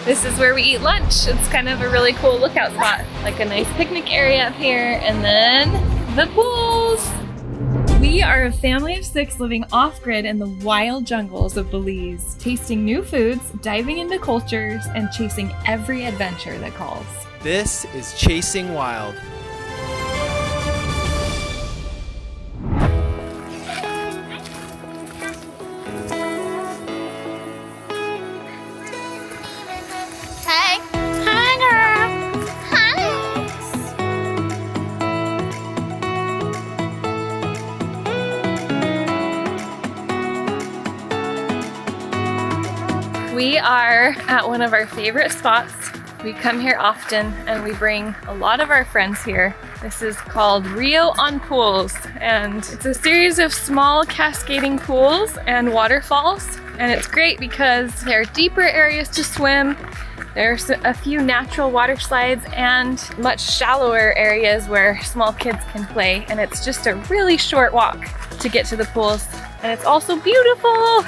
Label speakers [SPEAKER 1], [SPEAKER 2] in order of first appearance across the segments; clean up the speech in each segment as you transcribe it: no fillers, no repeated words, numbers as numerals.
[SPEAKER 1] This is where we eat lunch. It's kind of a really cool lookout spot. Like a nice picnic area up here, and then the pools. We are a family of 6 living off-grid in the wild jungles of Belize, tasting new foods, diving into cultures, and chasing every adventure that calls.
[SPEAKER 2] This is Chasing Wild.
[SPEAKER 1] We are at one of our favorite spots. We come here often and we bring a lot of our friends here. This is called Rio On Pools, and it's a series of small cascading pools and waterfalls. And it's great because there are deeper areas to swim. There's a few natural water slides and much shallower areas where small kids can play. And it's just a really short walk to get to the pools. And it's also beautiful.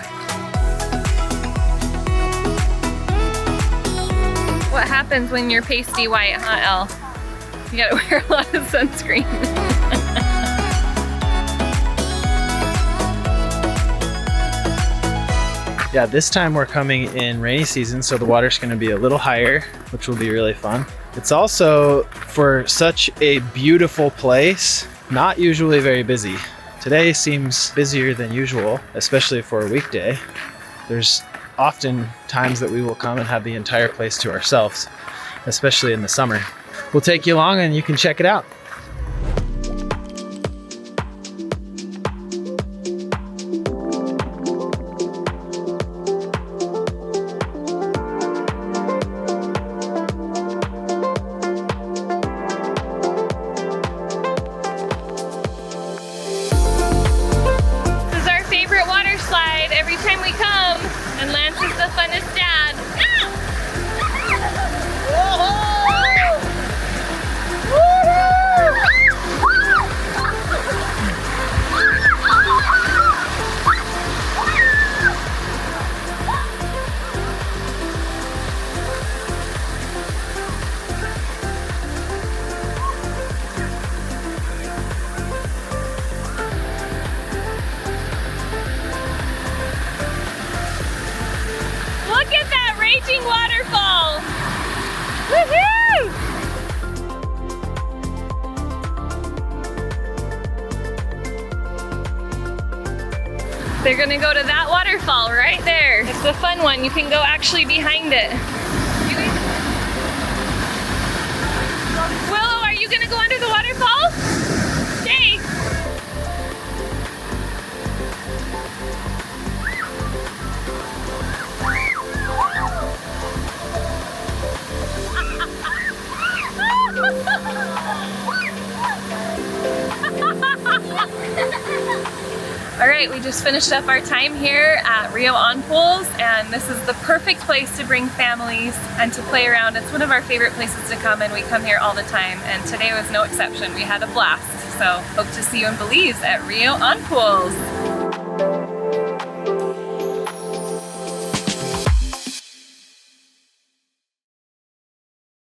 [SPEAKER 1] What happens when you're pasty white, huh, Elle? You gotta wear a lot of sunscreen.
[SPEAKER 2] Yeah, this time we're coming in rainy season, so the water's gonna be a little higher, which will be really fun. It's also, for such a beautiful place, not usually very busy. Today seems busier than usual, especially for a weekday. There's often times that we will come and have the entire place to ourselves, especially in the summer. We'll take you along and you can check it out.
[SPEAKER 1] This is our favorite water slide every time we come. And Lance is the funnest dad. Look at that raging waterfall! Woohoo! They're gonna go to that waterfall right there. It's the fun one. You can go actually behind it. Willow, are you gonna go under the waterfall? Stay. All right, we just finished up our time here at Rio On Pools, and this is the perfect place to bring families and to play around. It's one of our favorite places to come, and we come here all the time, and today was no exception. We had a blast, so hope to see you in Belize at Rio On Pools.